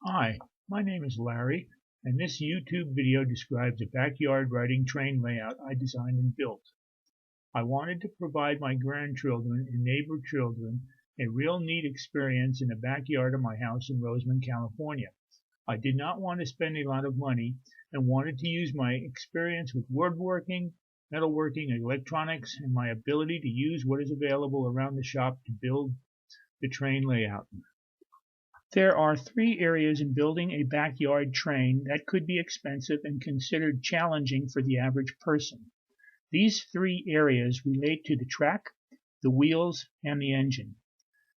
Hi, my name is Larry, and this YouTube video describes a backyard riding train layout I designed and built. I wanted to provide my grandchildren and neighbor children a real neat experience in the backyard of my house in Roseman, California. I did not want to spend a lot of money and wanted to use my experience with woodworking, metalworking, electronics, and my ability to use what is available around the shop to build the train layout. There are three areas in building a backyard train that could be expensive and considered challenging for the average person. These three areas relate to the track, the wheels, and the engine.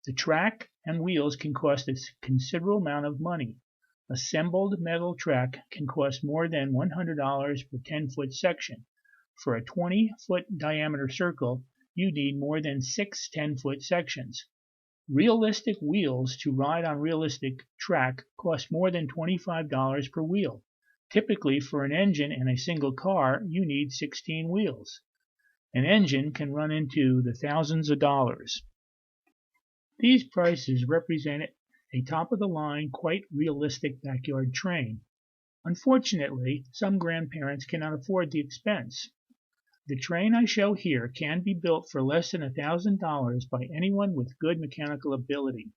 The track and wheels can cost a considerable amount of money. Assembled metal track can cost more than $100 per 10-foot section. For a 20-foot diameter circle, you need more than 6 10-foot sections. Realistic wheels to ride on realistic track cost more than $25 per wheel. Typically, for an engine and a single car, you need 16 wheels. An engine can run into the thousands of dollars. These prices represent a top-of-the-line, quite realistic backyard train. Unfortunately, some grandparents cannot afford the expense. The train I show here can be built for less than $1,000 by anyone with good mechanical ability.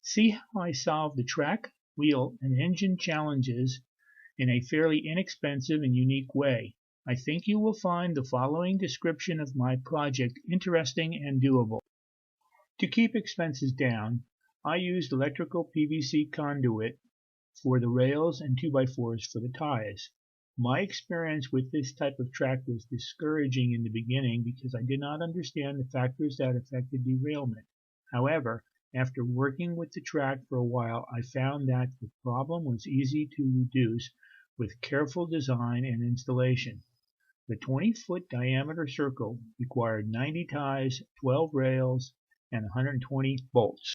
See how I solve the track, wheel, and engine challenges in a fairly inexpensive and unique way. I think you will find the following description of my project interesting and doable. To keep expenses down, I used electrical PVC conduit for the rails and 2x4s for the ties. My experience with this type of track was discouraging in the beginning because I did not understand the factors that affected derailment. However, after working with the track for a while, I found that the problem was easy to reduce with careful design and installation. The 20-foot diameter circle required 90 ties, 12 rails, and 120 bolts.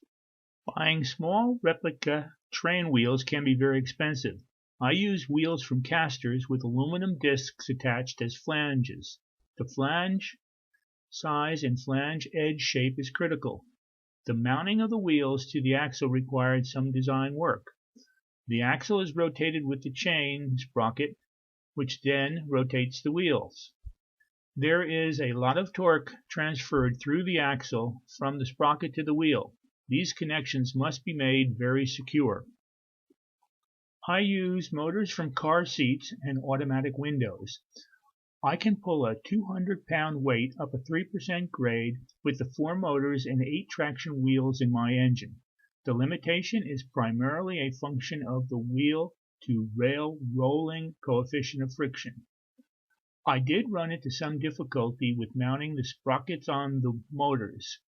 Buying small replica train wheels can be very expensive. I use wheels from casters with aluminum discs attached as flanges. The flange size and flange edge shape is critical. The mounting of the wheels to the axle required some design work. The axle is rotated with the chain sprocket, which then rotates the wheels. There is a lot of torque transferred through the axle from the sprocket to the wheel. These connections must be made very secure. I use motors from car seats and automatic windows. I can pull a 200-pound weight up a 3% grade with the 4 motors and 8 traction wheels in my engine. The limitation is primarily a function of the wheel to rail rolling coefficient of friction. I did run into some difficulty with mounting the sprockets on the motors.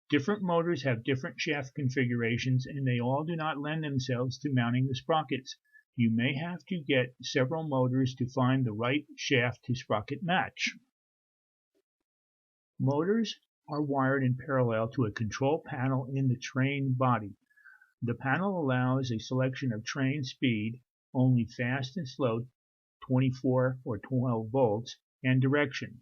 Different motors have different shaft configurations, and they all do not lend themselves to mounting the sprockets. You may have to get several motors to find the right shaft to sprocket match. Motors are wired in parallel to a control panel in the train body. The panel allows a selection of train speed, only fast and slow, 24 or 12 volts, and direction.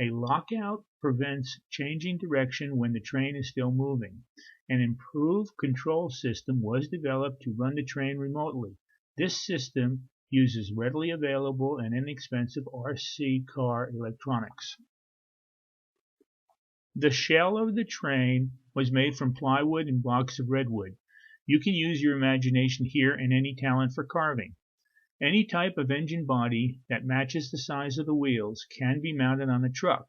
A lockout prevents changing direction when the train is still moving. An improved control system was developed to run the train remotely. This system uses readily available and inexpensive RC car electronics. The shell of the train was made from plywood and blocks of redwood. You can use your imagination here and any talent for carving. Any type of engine body that matches the size of the wheels can be mounted on a truck.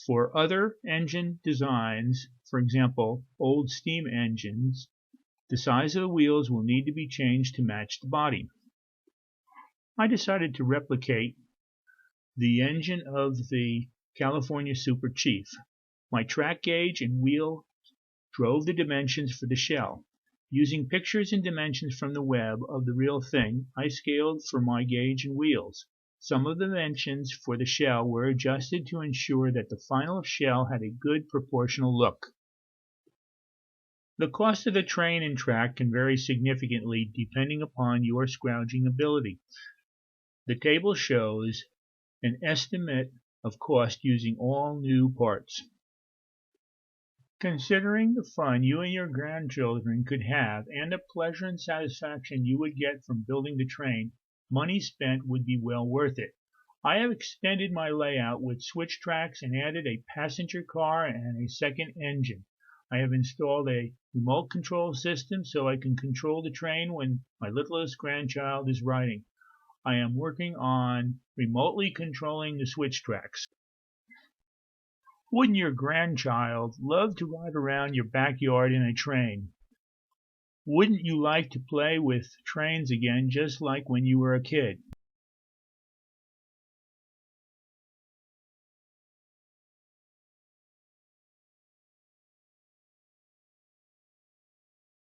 For other engine designs, for example, old steam engines, the size of the wheels will need to be changed to match the body. I decided to replicate the engine of the California Super Chief. My track gauge and wheel drove the dimensions for the shell. Using pictures and dimensions from the web of the real thing, I scaled for my gauge and wheels. Some of the dimensions for the shell were adjusted to ensure that the final shell had a good proportional look. The cost of the train and track can vary significantly depending upon your scrounging ability. The table shows an estimate of cost using all new parts. Considering the fun you and your grandchildren could have and the pleasure and satisfaction you would get from building the train, money spent would be well worth it. I have extended my layout with switch tracks and added a passenger car and a second engine. I have installed a remote control system so I can control the train when my littlest grandchild is riding. I am working on remotely controlling the switch tracks. Wouldn't your grandchild love to ride around your backyard in a train? Wouldn't you like to play with trains again just like when you were a kid?